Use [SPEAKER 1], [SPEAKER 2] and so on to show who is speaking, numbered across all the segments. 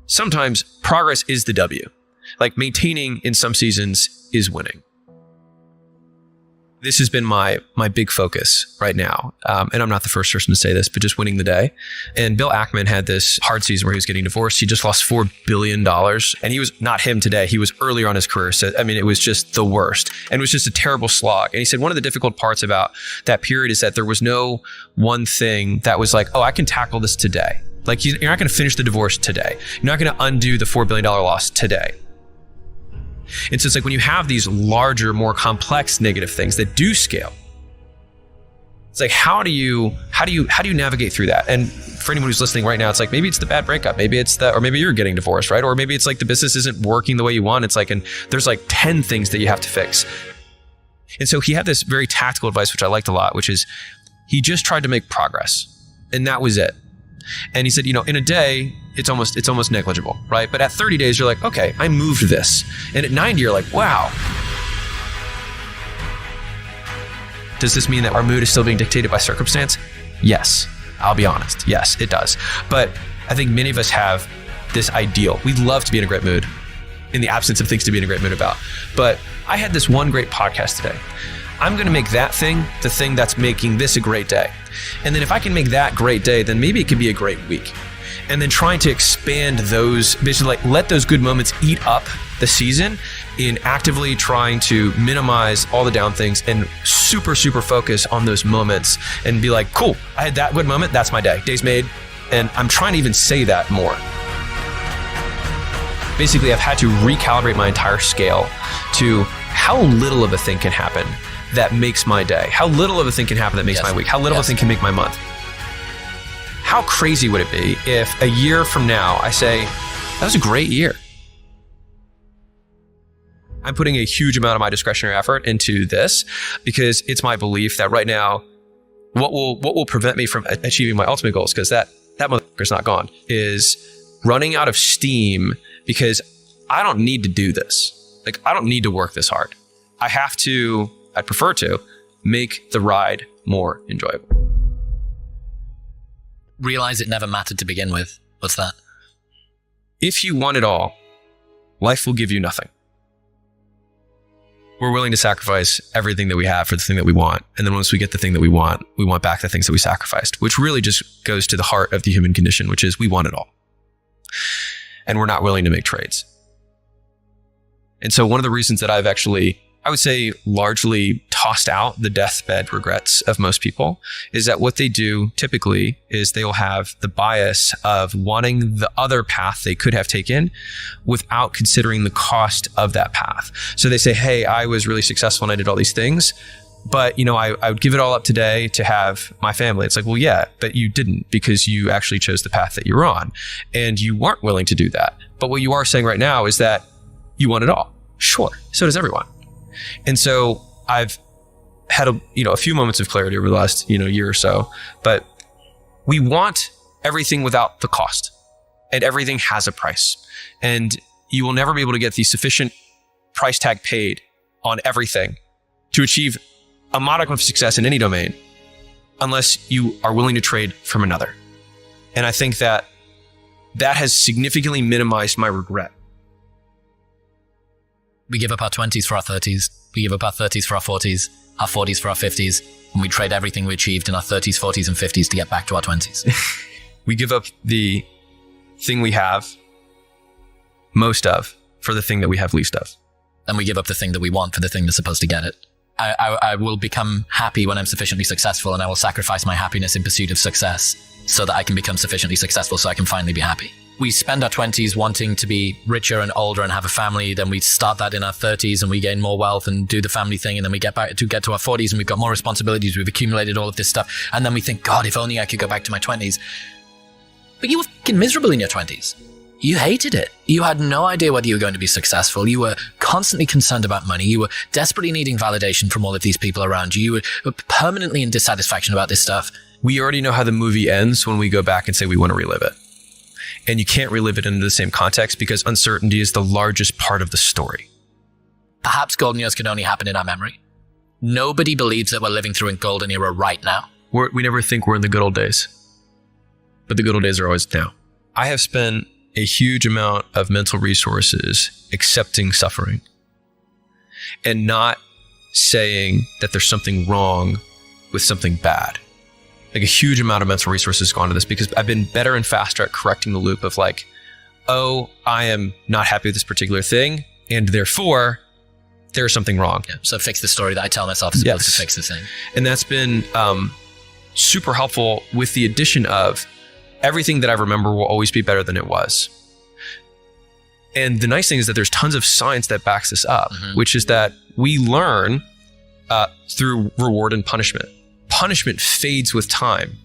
[SPEAKER 1] sometimes progress is the W. Like maintaining in some seasons is winning. This has been my big focus right now. And I'm not the first person to say this, but just winning the day. And Bill Ackman had this hard season where he was getting divorced. He just lost $4 billion. And he was not him today. He was earlier on his career. So, I mean, it was just the worst. And it was just a terrible slog. And he said one of the difficult parts about that period is that there was no one thing that was like, oh, I can tackle this today. Like you're not going to finish the divorce today. You're not going to undo the $4 billion loss today. And so it's like when you have these larger, more complex negative things that do scale, it's like, how do you navigate through that? And for anyone who's listening right now, it's like, maybe it's the bad breakup, maybe it's or maybe you're getting divorced, right? Or maybe it's like the business isn't working the way you want. It's like, and there's like 10 things that you have to fix. And so he had this very tactical advice, which I liked a lot, which is he just tried to make progress, and that was it. And he said, in a day, it's almost negligible, right? But at 30 days, you're like, okay, I moved this. And at 90, you're like, wow. Does this mean that our mood is still being dictated by circumstance? Yes, I'll be honest. Yes, it does. But I think many of us have this ideal. We'd love to be in a great mood in the absence of things to be in a great mood about. But I had this one great podcast today. I'm going to make that thing the thing that's making this a great day. And then if I can make that great day, then maybe it could be a great week. And then trying to expand those, basically like let those good moments eat up the season in actively trying to minimize all the down things and super, super focus on those moments and be like, cool, I had that good moment. That's my day. Day's made. And I'm trying to even say that more. Basically, I've had to recalibrate my entire scale to how little of a thing can happen that makes my day. How little of a thing can happen that makes my week. How little of a thing can make my month. How crazy would it be if a year from now I say, that was a great year. I'm putting a huge amount of my discretionary effort into this because it's my belief that right now, what will prevent me from achieving my ultimate goals, because that motherfucker's not gone, is running out of steam because I don't need to do this. Like, I don't need to work this hard. I'd prefer to make the ride more enjoyable.
[SPEAKER 2] Realize it never mattered to begin with. What's that?
[SPEAKER 1] If you want it all, life will give you nothing. We're willing to sacrifice everything that we have for the thing that we want. And then once we get the thing that we want back the things that we sacrificed, which really just goes to the heart of the human condition, which is we want it all. And we're not willing to make trades. And so one of the reasons that I've actually, I would say, largely tossed out the deathbed regrets of most people is that what they do typically is they will have the bias of wanting the other path they could have taken without considering the cost of that path. So they say, hey, I was really successful and I did all these things, but I would give it all up today to have my family. It's like, well, yeah, but you didn't, because you actually chose the path that you're on and you weren't willing to do that. But what you are saying right now is that you want it all. Sure. So does everyone. And so I've had a few moments of clarity over the last year or so, but we want everything without the cost, and everything has a price, and you will never be able to get the sufficient price tag paid on everything to achieve a modicum of success in any domain unless you are willing to trade from another. And I think that has significantly minimized my regret.
[SPEAKER 2] We give up our 20s for our 30s. We give up our 30s for our 40s for our 50s, and we trade everything we achieved in our 30s, 40s, and 50s to get back to our 20s.
[SPEAKER 1] We give up the thing we have most of for the thing that we have least of.
[SPEAKER 2] And we give up the thing that we want for the thing that's supposed to get it. I will become happy when I'm sufficiently successful, and I will sacrifice my happiness in pursuit of success so that I can become sufficiently successful so I can finally be happy. We spend our 20s wanting to be richer and older and have a family. Then we start that in our 30s and we gain more wealth and do the family thing. And then we get to our 40s and we've got more responsibilities. We've accumulated all of this stuff. And then we think, God, if only I could go back to my 20s. But you were fucking miserable in your 20s. You hated it. You had no idea whether you were going to be successful. You were constantly concerned about money. You were desperately needing validation from all of these people around you. You were permanently in dissatisfaction about this stuff.
[SPEAKER 1] We already know how the movie ends when we go back and say we want to relive it. And you can't relive it into the same context because uncertainty is the largest part of the story.
[SPEAKER 2] Perhaps golden years can only happen in our memory. Nobody believes that we're living through a golden era right now.
[SPEAKER 1] We never think we're in the good old days. But the good old days are always now. I have spent a huge amount of mental resources accepting suffering and not saying that there's something wrong with something bad. Like a huge amount of mental resources go into this because I've been better and faster at correcting the loop of like, oh, I am not happy with this particular thing, and therefore there's something wrong.
[SPEAKER 2] Yeah, so fix the story that I tell myself as opposed to fix the thing.
[SPEAKER 1] And that's been super helpful with the addition of everything that I remember will always be better than it was. And the nice thing is that there's tons of science that backs this up, which is that we learn through reward and punishment. Punishment fades with time,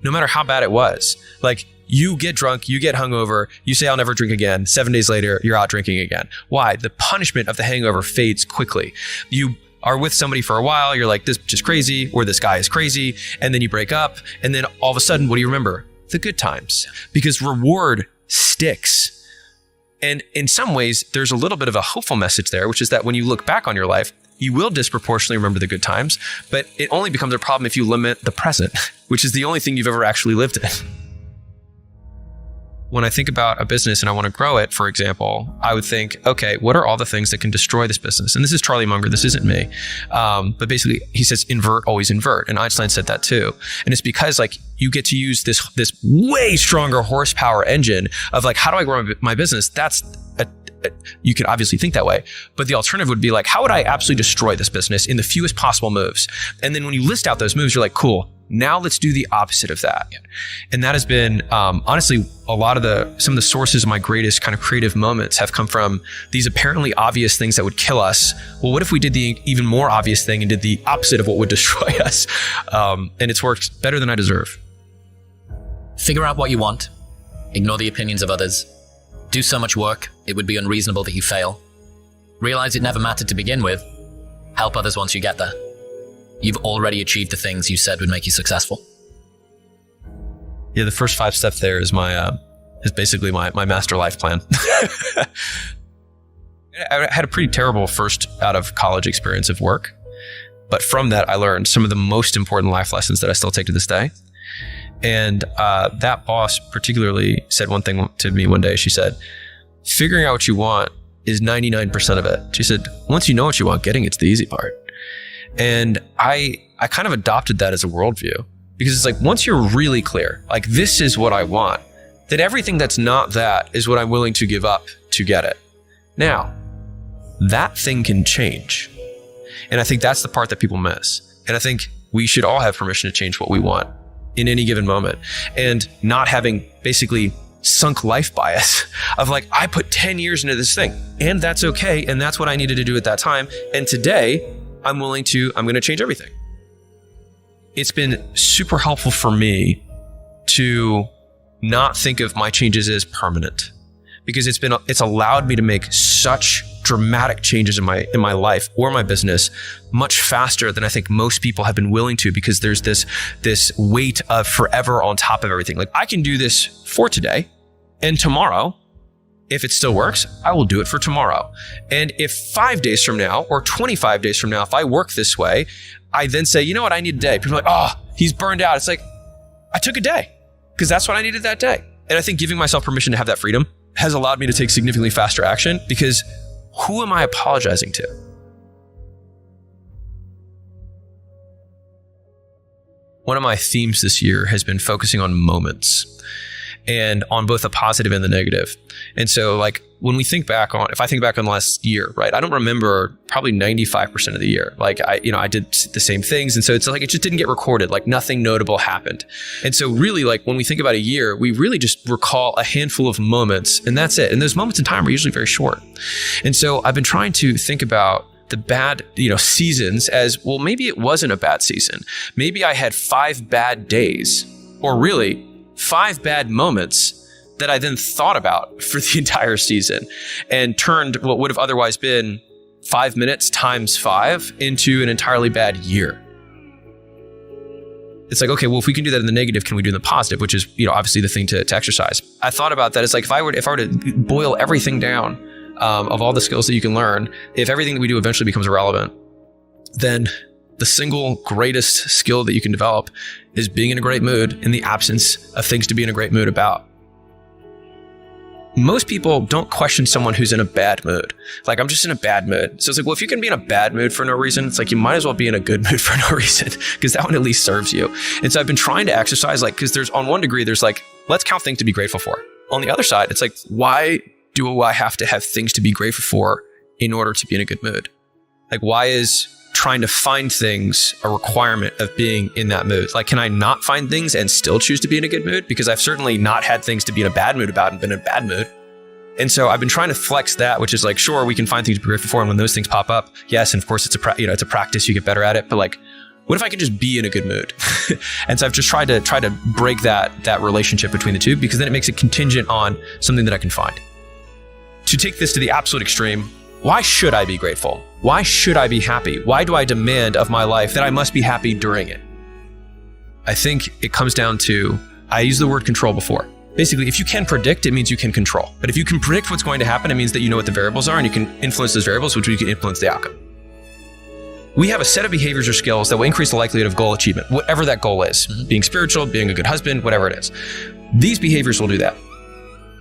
[SPEAKER 1] no matter how bad it was. Like you get drunk, you get hungover, you say, I'll never drink again. 7 days later, you're out drinking again. Why? The punishment of the hangover fades quickly. You are with somebody for a while, you're like, this is just crazy, or this guy is crazy. And then you break up. And then all of a sudden, what do you remember? The good times. Because reward sticks. And in some ways, there's a little bit of a hopeful message there, which is that when you look back on your life, you will disproportionately remember the good times, but it only becomes a problem if you limit the present, which is the only thing you've ever actually lived in. When I think about a business and I want to grow it, for example, I would think, okay, what are all the things that can destroy this business? And this is Charlie Munger, this isn't me. But basically he says, invert, always invert. And Einstein said that too. And it's because like you get to use this way stronger horsepower engine of like, how do I grow my business? You could obviously think that way, but the alternative would be like, how would I absolutely destroy this business in the fewest possible moves? And then when you list out those moves, you're like, cool, now let's do the opposite of that. And that has been, honestly, some of the sources of my greatest kind of creative moments have come from these apparently obvious things that would kill us. Well, what if we did the even more obvious thing and did the opposite of what would destroy us? And it's worked better than I deserve.
[SPEAKER 2] Figure out what you want. Ignore the opinions of others. Do so much work, it would be unreasonable that you fail. Realize it never mattered to begin with. Help others once you get there. You've already achieved the things you said would make you successful.
[SPEAKER 1] Yeah, the first 5 steps there is basically my master life plan. I had a pretty terrible first out of college experience of work, but from that I learned some of the most important life lessons that I still take to this day. And that boss particularly said one thing to me one day. She said, figuring out what you want is 99% of it. She said, once you know what you want, getting it's the easy part. And I kind of adopted that as a worldview because it's like, once you're really clear, like this is what I want, then everything that's not that is what I'm willing to give up to get it. Now, that thing can change. And I think that's the part that people miss. And I think we should all have permission to change what we want in any given moment, and not having basically sunk life bias of like, I put 10 years into this thing and that's okay. And that's what I needed to do at that time. And today I'm going to change everything. It's been super helpful for me to not think of my changes as permanent, because it's allowed me to make such dramatic changes in my life or my business much faster than I think most people have been willing to, because there's this weight of forever on top of everything. Like I can do this for today, and tomorrow, if it still works, I will do it for tomorrow. And if 5 days from now or 25 days from now, if I work this way, I then say, you know what, I need a day. People are like, oh, he's burned out. It's like, I took a day because that's what I needed that day. And I think giving myself permission to have that freedom has allowed me to take significantly faster action, because who am I apologizing to? One of my themes this year has been focusing on moments, and on both the positive and the negative. And so like when we think back on, if I think back on the last year, right, I don't remember probably 95% of the year. Like I did the same things. And so it's like, it just didn't get recorded. Like nothing notable happened. And so really like when we think about a year, we really just recall a handful of moments, and that's it. And those moments in time are usually very short. And so I've been trying to think about the bad, seasons as, well, maybe it wasn't a bad season. Maybe I had 5 bad days, or really 5 bad moments that I then thought about for the entire season, and turned what would have otherwise been 5 minutes times 5 into an entirely bad year. It's like, okay, well, if we can do that in the negative, can we do in the positive? Which is, obviously the thing to exercise. I thought about that. It's like, if I were to boil everything down, of all the skills that you can learn, if everything that we do eventually becomes irrelevant, then the single greatest skill that you can develop is being in a great mood in the absence of things to be in a great mood about. most people don't question someone who's in a bad mood. Like, I'm just in a bad mood. So it's like, well, if you can be in a bad mood for no reason, it's like, you might as well be in a good mood for no reason, because that one at least serves you. And so I've been trying to exercise, like, because there's, on one degree, there's like, let's count things to be grateful for. On the other side, it's like, why do I have to have things to be grateful for in order to be in a good mood? Like, why is trying to find things a requirement of being in that mood? Like, can I not find things and still choose to be in a good mood? Because I've certainly not had things to be in a bad mood about and been in a bad mood. And so I've been trying to flex that, which is like, sure, we can find things to be grateful for. And when those things pop up, yes. And of course it's a practice, you get better at it. But like, what if I could just be in a good mood? And so I've just tried to break that relationship between the two, because then it makes it contingent on something that I can find. To take this to the absolute extreme, why should I be grateful? Why should I be happy? Why do I demand of my life that I must be happy during it? I think it comes down to, I used the word control before. Basically, if you can predict, it means you can control. But if you can predict what's going to happen, it means that you know what the variables are and you can influence those variables, which you can influence the outcome. We have a set of behaviors or skills that will increase the likelihood of goal achievement, whatever that goal is, being spiritual, being a good husband, whatever it is. These behaviors will do that.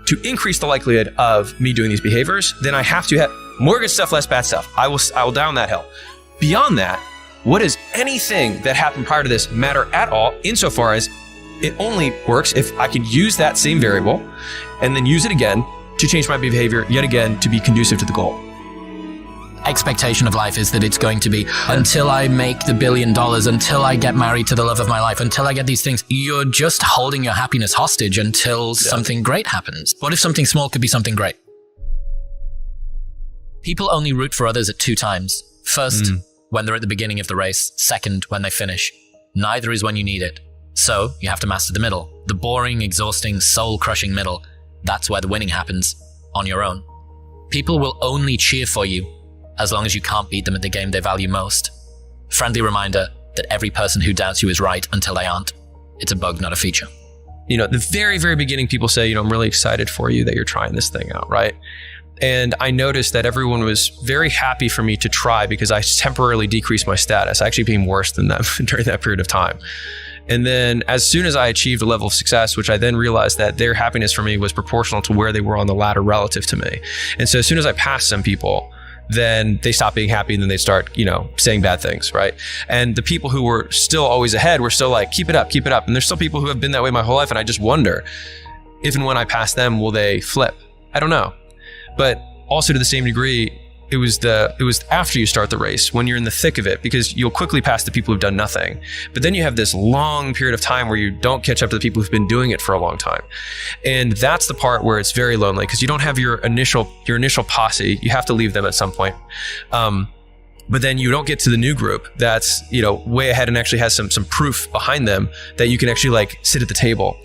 [SPEAKER 1] To increase the likelihood of me doing these behaviors, then I have to have more good stuff, less bad stuff. I will down that hill. Beyond that, what does anything that happened prior to this matter at all, insofar as it only works if I could use that same variable and then use it again to change my behavior yet again to be conducive to the goal.
[SPEAKER 2] Expectation of life is that it's going to be, until I make the $1 billion, until I get married to the love of my life, until I get these things. You're just holding your happiness hostage until something great happens. What if something small could be something great? People only root for others at 2 times. First, when they're at the beginning of the race. Second, when they finish. Neither is when you need it. So you have to master the middle. The boring, exhausting, soul-crushing middle. That's where the winning happens, on your own. People will only cheer for you as long as you can't beat them at the game they value most. Friendly reminder that every person who doubts you is right until they aren't. It's a bug, not a feature.
[SPEAKER 1] You know, at the very, very beginning, people say, I'm really excited for you that you're trying this thing out, right? And I noticed that everyone was very happy for me to try because I temporarily decreased my status. I actually became worse than them during that period of time. And then as soon as I achieved a level of success, which I then realized that their happiness for me was proportional to where they were on the ladder relative to me. And so as soon as I passed some people, then they stop being happy and then they start, saying bad things, right? And the people who were still always ahead were still like, keep it up, keep it up. And there's still people who have been that way my whole life. And I just wonder if and when I pass them, will they flip? I don't know. But also to the same degree, it was after you start the race, when you're in the thick of it, because you'll quickly pass the people who've done nothing. But then you have this long period of time where you don't catch up to the people who've been doing it for a long time. And that's the part where it's very lonely, because you don't have your initial posse. You have to leave them at some point. But then you don't get to the new group that's, way ahead and actually has some proof behind them that you can actually sit at the table.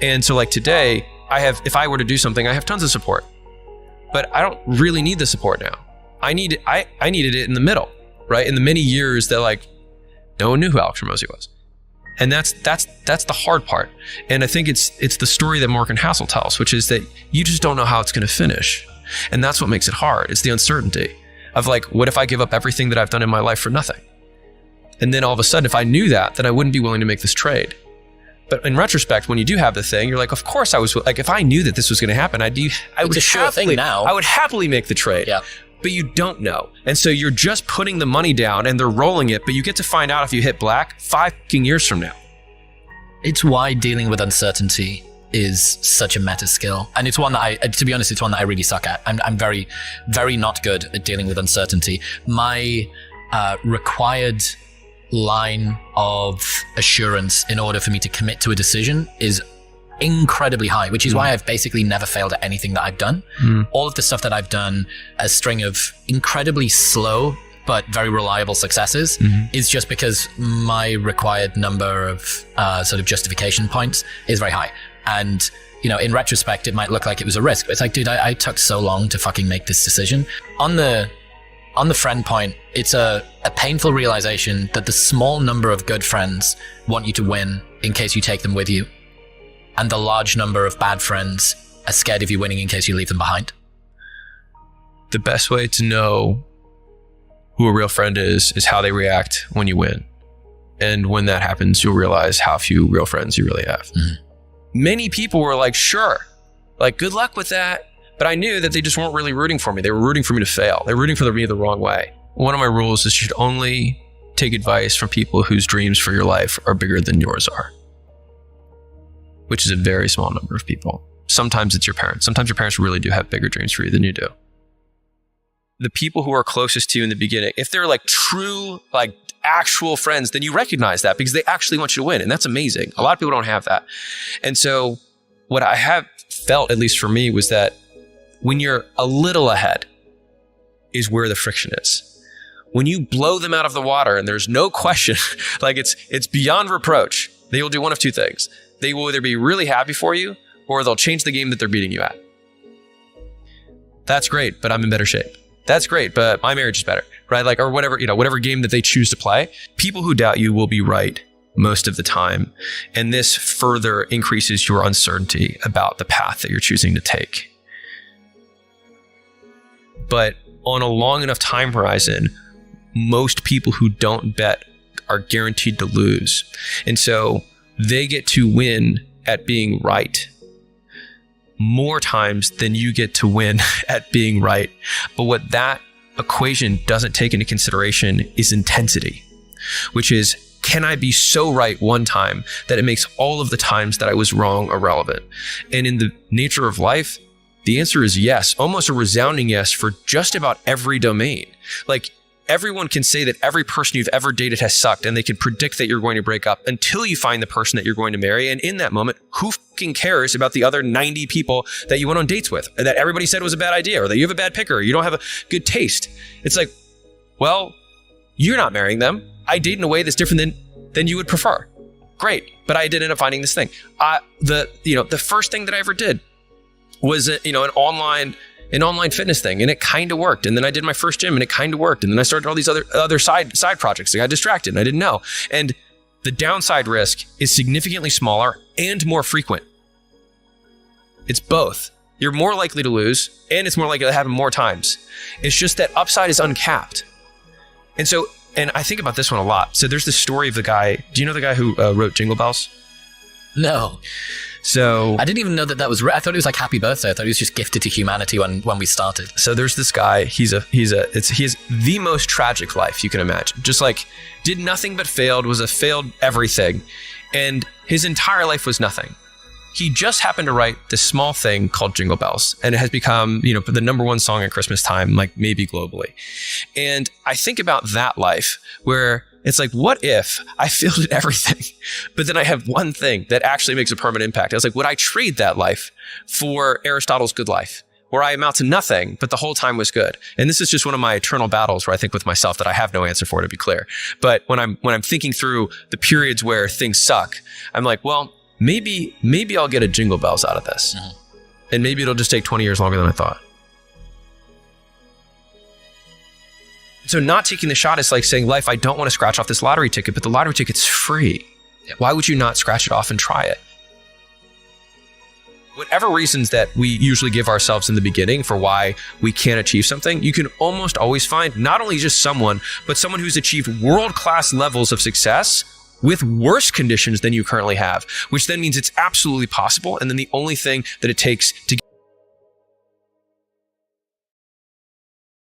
[SPEAKER 1] And so today, if I were to do something, I have tons of support, but I don't really need the support now. I needed it in the middle, right? In the many years that no one knew who Alex Hormozi was. And that's the hard part. And I think it's the story that Morgan Housel tells, which is that you just don't know how it's going to finish. And that's what makes it hard. It's the uncertainty of what if I give up everything that I've done in my life for nothing? And then all of a sudden, if I knew that, then I wouldn't be willing to make this trade. But in retrospect, when you do have the thing, you're of course I was if I knew that this was going to happen, I would happily make the trade.
[SPEAKER 2] Yeah.
[SPEAKER 1] But you don't know. And so you're just putting the money down and they're rolling it, but you get to find out if you hit black 5 years from now.
[SPEAKER 2] It's why dealing with uncertainty is such a meta skill. And it's one that to be honest, it's one that I really suck at. I'm very, very not good at dealing with uncertainty. My required line of assurance in order for me to commit to a decision is incredibly high, which is why I've basically never failed at anything that I've done. All of the stuff that I've done, a string of incredibly slow but very reliable successes, is just because my required number of sort of justification points is very high. And in retrospect, it might look like it was a risk, but it's dude, I took so long to fucking make this decision. On the friend point, it's a painful realization that the small number of good friends want you to win in case you take them with you. And the large number of bad friends are scared of you winning in case you leave them behind.
[SPEAKER 1] The best way to know who a real friend is how they react when you win. And when that happens, you'll realize how few real friends you really have. Many people were sure, Like, good luck with that. But I knew that they just weren't really rooting for me. They were rooting for me to fail. They were rooting for me the wrong way. One of my rules is you should only take advice from people whose dreams for your life are bigger than yours are, which is a very small number of people. Sometimes it's your parents. Sometimes your parents really do have bigger dreams for you than you do. The people who are closest to you in the beginning, if they're like true, like actual friends, then you recognize that because they actually want you to win. And that's amazing. A lot of people don't have that. And so what I have felt, at least for me, was that when you're a little ahead is where the friction is. When you blow them out of the water and there's no question, like it's beyond reproach, they will do one of two things. They will either be really happy for you or they'll change the game that they're beating you at. That's great, but I'm in better shape. That's great, but my marriage is better, right? Like, or whatever, whatever game that they choose to play. People who doubt you will be right most of the time. And this further increases your uncertainty about the path that you're choosing to take. But on a long enough time horizon, most people who don't bet are guaranteed to lose. And so they get to win at being right more times than you get to win at being right. But what that equation doesn't take into consideration is intensity, which is, can I be so right one time that it makes all of the times that I was wrong irrelevant? And in the nature of life, the answer is yes, almost a resounding yes for just about every domain. Like, everyone can say that every person you've ever dated has sucked, and they can predict that you're going to break up until you find the person that you're going to marry. And in that moment, who fucking cares about the other 90 people that you went on dates with, that everybody said was a bad idea, or that you have a bad picker, or you don't have a good taste? It's like, well, you're not marrying them. I date in a way that's different than you would prefer. Great, but I did end up finding this thing. The first thing that I ever did was an online fitness thing, and it kind of worked. And then I did my first gym, and it kind of worked. And then I started all these other side projects. I got distracted, and I didn't know. And the downside risk is significantly smaller and more frequent. It's both. You're more likely to lose, and it's more likely to happen more times. It's just that upside is uncapped. And I think about this one a lot. So there's this story of the guy. Do you know the guy who wrote Jingle Bells?
[SPEAKER 2] No.
[SPEAKER 1] So
[SPEAKER 2] I didn't even know that was. I thought it was like Happy Birthday. I thought he was just gifted to humanity when we started.
[SPEAKER 1] So there's this guy. He has the most tragic life you can imagine. Just like did nothing but failed. Was a failed everything, and his entire life was nothing. He just happened to write this small thing called Jingle Bells, and it has become, the number one song at Christmas time, like maybe globally. And I think about that life where it's like, what if I failed at everything, but then I have one thing that actually makes a permanent impact? I was like, would I trade that life for Aristotle's good life, where I amount to nothing, but the whole time was good? And this is just one of my eternal battles where I think with myself that I have no answer for, to be clear. But when I'm thinking through the periods where things suck, I'm like, well, maybe I'll get a Jingle Bells out of this. Mm-hmm. And maybe it'll just take 20 years longer than I thought. So not taking the shot is like saying, life, I don't want to scratch off this lottery ticket, but the lottery ticket's free. Yep. Why would you not scratch it off and try it? Whatever reasons that we usually give ourselves in the beginning for why we can't achieve something, you can almost always find not only just someone, but someone who's achieved world-class levels of success with worse conditions than you currently have, which then means it's absolutely possible. And then the only thing that it takes to